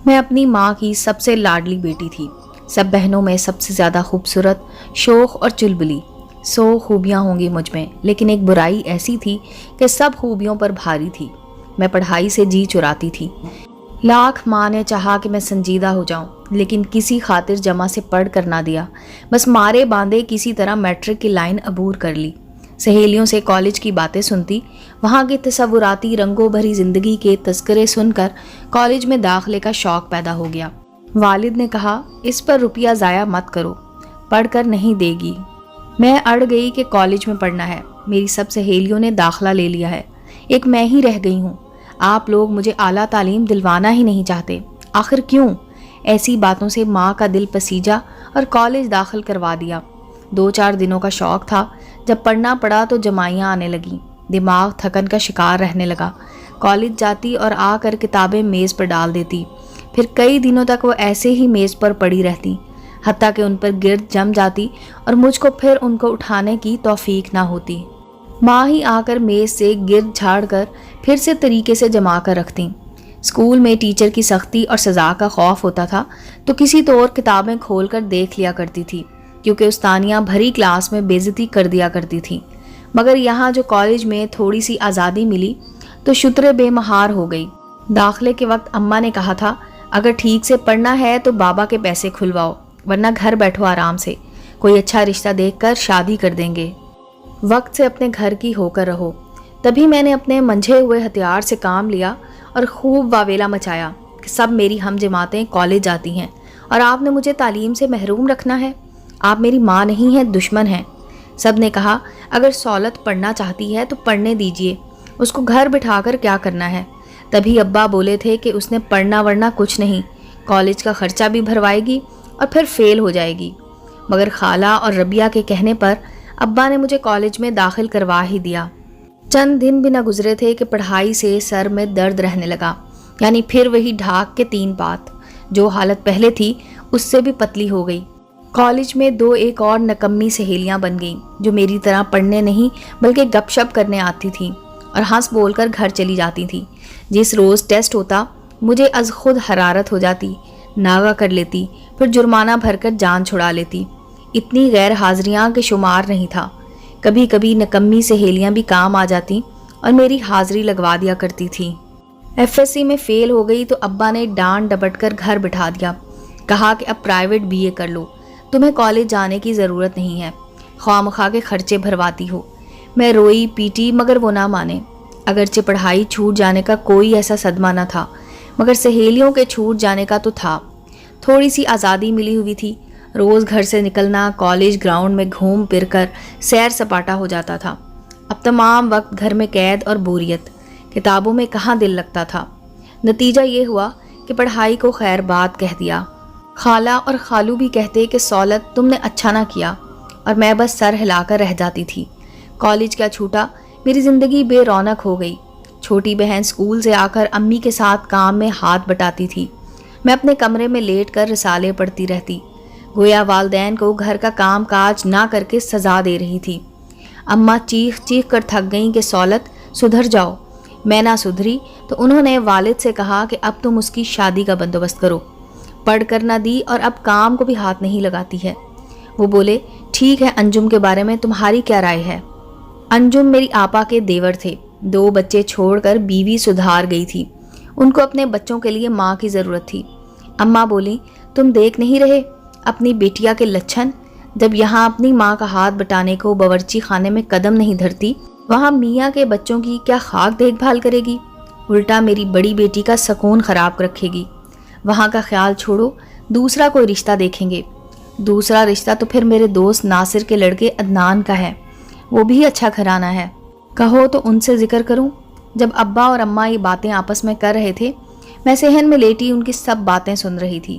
میں اپنی ماں کی سب سے لاڈلی بیٹی تھی، سب بہنوں میں سب سے زیادہ خوبصورت، شوخ اور چلبلی۔ 100 خوبیاں ہوں گی مجھ میں، لیکن ایک برائی ایسی تھی کہ سب خوبیوں پر بھاری تھی۔ میں پڑھائی سے جی چراتی تھی۔ لاکھ ماں نے چاہا کہ میں سنجیدہ ہو جاؤں، لیکن کسی خاطر جمع سے پڑھ کر نہ دیا، بس مارے باندھے کسی طرح میٹرک کی لائن عبور کر لی۔ سہیلیوں سے کالج کی باتیں سنتی، وہاں کی تصوراتی رنگوں بھری زندگی کے تذکرے سن کر کالج میں داخلے کا شوق پیدا ہو گیا۔ والد نے کہا، اس پر روپیہ ضائع مت کرو، پڑھ کر نہیں دے گی۔ میں اڑ گئی کہ کالج میں پڑھنا ہے، میری سب سہیلیوں نے داخلہ لے لیا ہے، ایک میں ہی رہ گئی ہوں۔ آپ لوگ مجھے اعلیٰ تعلیم دلوانا ہی نہیں چاہتے، آخر کیوں؟ ایسی باتوں سے ماں کا دل پسیجا اور کالج داخل کروا دیا۔ 2-4 دنوں کا شوق تھا، جب پڑھنا پڑا تو جمائیاں آنے لگیں، دماغ تھکن کا شکار رہنے لگا۔ کالج جاتی اور آ کر کتابیں میز پر ڈال دیتی، پھر کئی دنوں تک وہ ایسے ہی میز پر پڑی رہتی، حتیٰ کہ ان پر گرد جم جاتی اور مجھ کو پھر ان کو اٹھانے کی توفیق نہ ہوتی۔ ماں ہی آ کر میز سے گرد جھاڑ کر پھر سے طریقے سے جما کر رکھتی۔ اسکول میں ٹیچر کی سختی اور سزا کا خوف ہوتا تھا تو کسی طور کتابیں کھول کر دیکھ لیا کرتی تھی، کیونکہ استانیاں بھری کلاس میں بے عزتی کر دیا کرتی تھیں۔ مگر یہاں جو کالج میں تھوڑی سی آزادی ملی تو شترے بے مہار ہو گئی۔ داخلے کے وقت اماں نے کہا تھا، اگر ٹھیک سے پڑھنا ہے تو بابا کے پیسے کھلواؤ، ورنہ گھر بیٹھو آرام سے، کوئی اچھا رشتہ دیکھ کر شادی کر دیں گے، وقت سے اپنے گھر کی ہو کر رہو۔ تبھی میں نے اپنے منجھے ہوئے ہتھیار سے کام لیا اور خوب واویلا مچایا کہ سب میری ہم جماعتیں کالج جاتی ہیں اور آپ نے مجھے تعلیم سے محروم رکھنا ہے، آپ میری ماں نہیں ہیں، دشمن ہیں۔ سب نے کہا، اگر سولت پڑھنا چاہتی ہے تو پڑھنے دیجیے، اس کو گھر بٹھا کر کیا کرنا ہے۔ تبھی ابا بولے تھے کہ اس نے پڑھنا ورنہ کچھ نہیں، کالج کا خرچہ بھی بھروائے گی اور پھر فیل ہو جائے گی۔ مگر خالہ اور ربیہ کے کہنے پر ابا نے مجھے کالج میں داخل کروا ہی دیا۔ چند دن بھی نہ گزرے تھے کہ پڑھائی سے سر میں درد رہنے لگا، یعنی پھر وہی ڈھاک کے 3 پات، جو حالت پہلے تھی اس سے بھی پتلی ہو گئی۔ کالج میں 2 ایک اور نکمی سہیلیاں بن گئیں، جو میری طرح پڑھنے نہیں بلکہ گپ شپ کرنے آتی تھیں اور ہنس بول کر گھر چلی جاتی تھیں۔ جس روز ٹیسٹ ہوتا مجھے از خود حرارت ہو جاتی، ناغہ کر لیتی، پھر جرمانہ بھر کر جان چھڑا لیتی۔ اتنی غیر حاضریاں کے شمار نہیں تھا۔ کبھی کبھی نکمی سہیلیاں بھی کام آ جاتی اور میری حاضری لگوا دیا کرتی تھی۔ FSC میں فیل ہو گئی تو ابا نے ڈانٹ ڈپٹ کر گھر بٹھا دیا، کہا کہ اب پرائیویٹ BA کر لو، تمہیں کالج جانے کی ضرورت نہیں ہے، خواہ مخواہ کے خرچے بھرواتی ہو۔ میں روئی پیٹی مگر وہ نہ مانے۔ اگرچہ پڑھائی چھوٹ جانے کا کوئی ایسا صدمہ نہ تھا، مگر سہیلیوں کے چھوٹ جانے کا تو تھا۔ تھوڑی سی آزادی ملی ہوئی تھی، روز گھر سے نکلنا، کالج گراؤنڈ میں گھوم پھر کر سیر سپاٹا ہو جاتا تھا۔ اب تمام وقت گھر میں قید اور بوریت، کتابوں میں کہاں دل لگتا تھا۔ نتیجہ یہ ہوا کہ پڑھائی کو خیر بات کہہ دیا۔ خالہ اور خالو بھی کہتے کہ سولت تم نے اچھا نہ کیا، اور میں بس سر ہلا کر رہ جاتی تھی۔ کالج کیا چھوٹا، میری زندگی بے رونق ہو گئی۔ چھوٹی بہن اسکول سے آ کر امی کے ساتھ کام میں ہاتھ بٹاتی تھی، میں اپنے کمرے میں لیٹ کر رسالے پڑھتی رہتی، گویا والدین کو گھر کا کام کاج نہ کر کے سزا دے رہی تھی۔ اماں چیخ چیخ کر تھک گئیں کہ سولت سدھر جاؤ۔ میں نہ سدھری تو انہوں نے والد سے کہا کہ اب تم اس کی شادی کا بندوبست کرو۔ پڑھ کر نہ دی اور اب کام کو بھی ہاتھ نہیں لگاتی ہے۔ وہ بولے، ٹھیک ہے، انجم کے بارے میں تمہاری کیا رائے ہے؟ انجم میری آپا کے دیور تھے، 2 بچے چھوڑ کر بیوی سدھار گئی تھی، ان کو اپنے بچوں کے لیے ماں کی ضرورت تھی۔ اماں بولی، تم دیکھ نہیں رہے اپنی بیٹیا کے لچھن؟ جب یہاں اپنی ماں کا ہاتھ بٹانے کو باورچی خانے میں قدم نہیں دھرتی، وہاں میاں کے بچوں کی کیا خاک دیکھ بھال کرے گی؟ الٹا میری بڑی بیٹی کا سکون خراب رکھے گی۔ وہاں کا خیال چھوڑو، دوسرا کوئی رشتہ دیکھیں گے۔ دوسرا رشتہ تو پھر میرے دوست ناصر کے لڑکے عدنان کا ہے، وہ بھی اچھا گھرانہ ہے، کہو تو ان سے ذکر کروں۔ جب ابا اور اماں یہ باتیں آپس میں کر رہے تھے، میں صحن میں لیٹی ان کی سب باتیں سن رہی تھی۔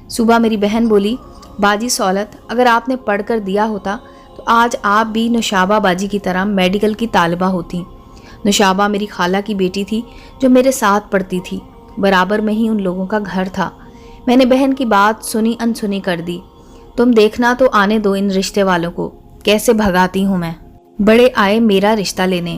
صبح میری بہن بولی، باجی سولت، اگر آپ نے پڑھ کر دیا ہوتا تو آج آپ بھی نوشابہ باجی کی طرح میڈیکل کی طالبہ ہوتی۔ نوشابہ میری خالہ کی بیٹی تھی جو میرے ساتھ پڑھتی تھی، برابر میں ہی ان لوگوں کا گھر تھا۔ میں نے بہن کی بات سنی انسنی کر دی۔ تم دیکھنا تو آنے دو ان رشتے والوں کو، کیسے بھگاتی ہوں میں۔ بڑے آئے میرا رشتہ لینے،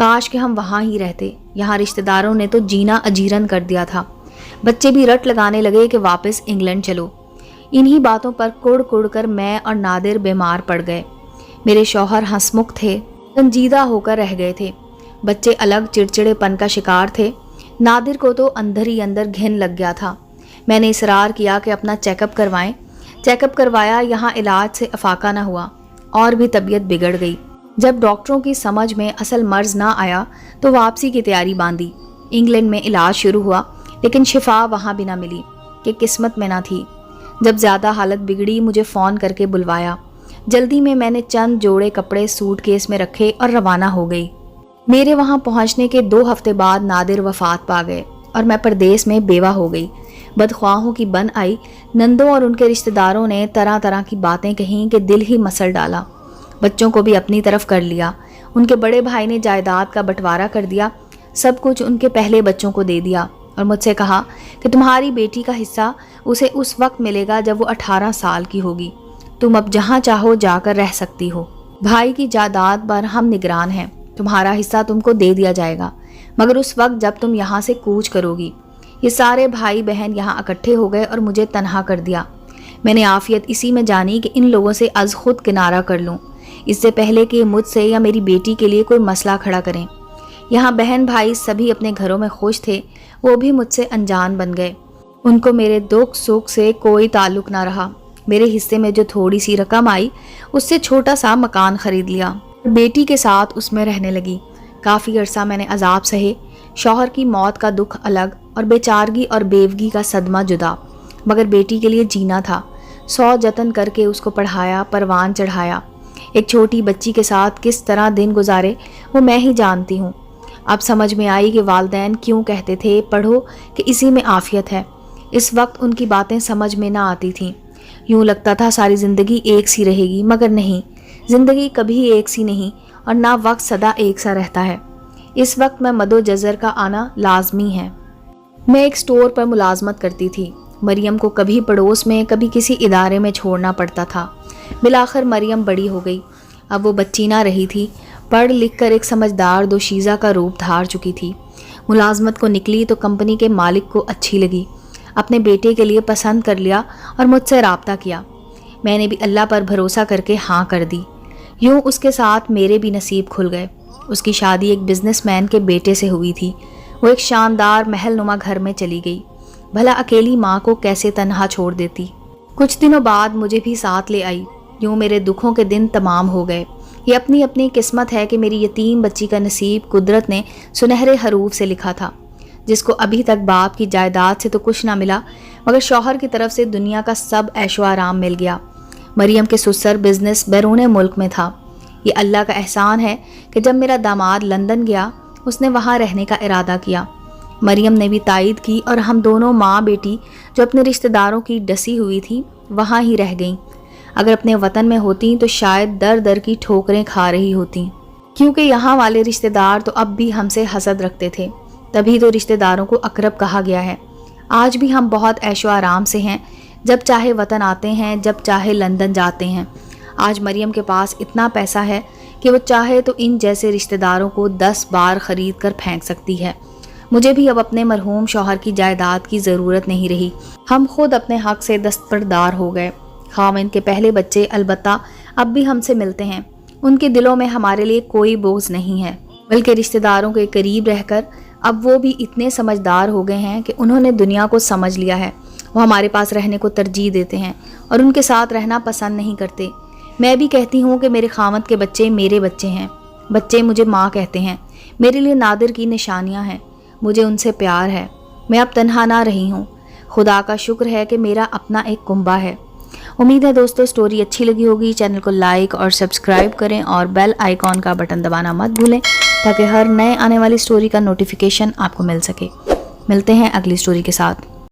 کاش کہ ہم وہاں ہی رہتے، یہاں رشتہ داروں نے تو جینا اجیرن کر دیا تھا۔ بچے بھی رٹ لگانے لگے کہ واپس انگلینڈ چلو۔ انہی باتوں پر کڑ کڑ کر میں اور نادر بیمار پڑ گئے۔ میرے شوہر ہنسمکھ تھے، سنجیدہ ہو کر رہ گئے تھے۔ بچے الگ چڑچڑے پن کا شکار تھے۔ نادر کو تو اندر ہی اندر گھن لگ گیا تھا۔ میں نے اصرار کیا کہ اپنا چیک اپ کروائیں۔ چیک اپ کروایا، یہاں علاج سے افاقہ نہ ہوا، اور بھی طبیعت بگڑ گئی۔ جب ڈاکٹروں کی سمجھ میں اصل مرض نہ آیا تو واپسی کی تیاری باندھی۔ انگلینڈ میں علاج شروع ہوا، لیکن شفا وہاں بھی نہ ملی کہ قسمت میں نہ تھی۔ جب زیادہ حالت بگڑی مجھے فون کر کے بلوایا۔ جلدی میں نے چند جوڑے کپڑے سوٹ کیس میں رکھے اور روانہ ہو گئی۔ میرے وہاں پہنچنے کے 2 ہفتے بعد نادر وفات پا گئے اور میں پردیس میں بیوہ ہو گئی۔ بدخواہوں کی بن آئی۔ نندوں اور ان کے رشتہ داروں نے طرح طرح کی باتیں کہیں کہ دل ہی مسل ڈالا۔ بچوں کو بھی اپنی طرف کر لیا۔ ان کے بڑے بھائی نے جائیداد کا بٹوارا کر دیا، سب کچھ ان کے پہلے بچوں کو دے دیا اور مجھ سے کہا کہ تمہاری بیٹی کا حصہ اسے اس وقت ملے گا جب وہ 18 سال کی ہوگی، تم اب جہاں چاہو جا کر رہ سکتی ہو، بھائی کی جائیداد پر ہم نگران ہیں، تمہارا حصہ تم کو دے دیا جائے گا، مگر اس وقت جب تم یہاں سے کوچ کرو گی۔ یہ سارے بھائی بہن یہاں اکٹھے ہو گئے اور مجھے تنہا کر دیا۔ میں نے عافیت اسی میں جانی کہ ان لوگوں سے از خود کنارہ کر لوں، اس سے پہلے کہ مجھ سے یا میری بیٹی کے لیے کوئی مسئلہ کھڑا کریں۔ یہاں بہن بھائی سبھی اپنے گھروں میں خوش تھے، وہ بھی مجھ سے انجان بن گئے۔ ان کو میرے دکھ سکھ سے کوئی تعلق نہ رہا۔ میرے حصے میں جو تھوڑی سی رقم آئی اس سے چھوٹا سا مکان خرید لیا، بیٹی کے ساتھ اس میں رہنے لگی۔ کافی عرصہ میں نے عذاب سہے، شوہر کی موت کا دکھ الگ اور بیچارگی اور بیوگی کا صدمہ جدا، مگر بیٹی کے لیے جینا تھا۔ 100 جتن کر کے اس کو پڑھایا، پروان چڑھایا۔ ایک چھوٹی بچی کے ساتھ کس طرح دن گزارے وہ میں ہی جانتی ہوں۔ اب سمجھ میں آئی کہ والدین کیوں کہتے تھے پڑھو کہ اسی میں عافیت ہے۔ اس وقت ان کی باتیں سمجھ میں نہ آتی تھیں۔ یوں لگتا تھا ساری زندگی ایک سی رہے گی، مگر نہیں، زندگی کبھی ایک سی نہیں اور نہ وقت سدا ایک سا رہتا ہے۔ اس وقت میں مد و جزر کا آنا لازمی ہے۔ میں ایک سٹور پر ملازمت کرتی تھی۔ مریم کو کبھی پڑوس میں کبھی کسی ادارے میں چھوڑنا پڑتا تھا۔ بالآخر مریم بڑی ہو گئی، اب وہ بچی نہ رہی تھی، پڑھ لکھ کر ایک سمجھدار دوشیزہ کا روپ دھار چکی تھی۔ ملازمت کو نکلی تو کمپنی کے مالک کو اچھی لگی، اپنے بیٹے کے لیے پسند کر لیا اور مجھ سے رابطہ کیا۔ میں نے بھی اللہ پر بھروسہ کر کے ہاں کر دی۔ یوں اس کے ساتھ میرے بھی نصیب کھل گئے۔ اس کی شادی ایک بزنس مین کے بیٹے سے ہوئی تھی۔ وہ ایک شاندار محل نما گھر میں چلی گئی۔ بھلا اکیلی ماں کو کیسے تنہا چھوڑ دیتی۔ کچھ دنوں بعد مجھے بھی ساتھ لے آئی۔ یوں میرے دکھوں کے دن تمام ہو گئے۔ یہ اپنی اپنی قسمت ہے کہ میری یتیم بچی کا نصیب قدرت نے سنہرے حروف سے لکھا تھا، جس کو ابھی تک باپ کی جائیداد سے تو کچھ نہ ملا، مگر شوہر کی طرف سے دنیا کا سب عیش و آرام مل گیا۔ مریم کے سسر بزنس بیرون ملک میں تھا۔ یہ اللہ کا احسان ہے کہ جب میرا داماد لندن گیا اس نے وہاں رہنے کا ارادہ کیا۔ مریم نے بھی تائید کی اور ہم دونوں ماں بیٹی جو اپنے رشتہ داروں کی ڈسی ہوئی تھی وہاں ہی رہ گئیں۔ اگر اپنے وطن میں ہوتیں تو شاید در در کی ٹھوکریں کھا رہی ہوتیں، کیونکہ یہاں والے رشتہ دار تو اب بھی ہم سے حسد رکھتے تھے، تبھی تو رشتہ داروں کو اقرب کہا گیا ہے۔ آج بھی ہم بہت عیش و آرام سے ہیں، جب چاہے وطن آتے ہیں، جب چاہے لندن جاتے ہیں۔ آج مریم کے پاس اتنا پیسہ ہے کہ وہ چاہے تو ان جیسے رشتہ داروں کو 10 بار خرید کر پھینک سکتی ہے۔ مجھے بھی اب اپنے مرحوم شوہر کی جائیداد کی ضرورت نہیں رہی۔ ہم خود اپنے حق سے دستبردار ہو گئے۔ خاوند کے پہلے بچے البتہ اب بھی ہم سے ملتے ہیں۔ ان کے دلوں میں ہمارے لیے کوئی بغض نہیں ہے، بلکہ رشتہ داروں کے قریب رہ کر اب وہ بھی اتنے سمجھدار ہو گئے ہیں کہ انہوں نے دنیا کو سمجھ لیا ہے۔ وہ ہمارے پاس رہنے کو ترجیح دیتے ہیں اور ان کے ساتھ رہنا پسند نہیں کرتے۔ میں بھی کہتی ہوں کہ میرے خاوند کے بچے میرے بچے ہیں۔ بچے مجھے ماں کہتے ہیں، میرے لیے نادر کی نشانیاں ہیں، مجھے ان سے پیار ہے۔ میں اب تنہا نہ رہی ہوں، خدا کا شکر ہے کہ میرا اپنا ایک کنبہ ہے۔ امید ہے دوستو سٹوری اچھی لگی ہوگی۔ چینل کو لائک اور سبسکرائب کریں اور بیل آئیکن کا بٹن دبانا مت بھولیں تاکہ ہر نئے آنے والی سٹوری کا نوٹیفیکیشن آپ کو مل سکے۔ ملتے ہیں اگلی سٹوری کے ساتھ۔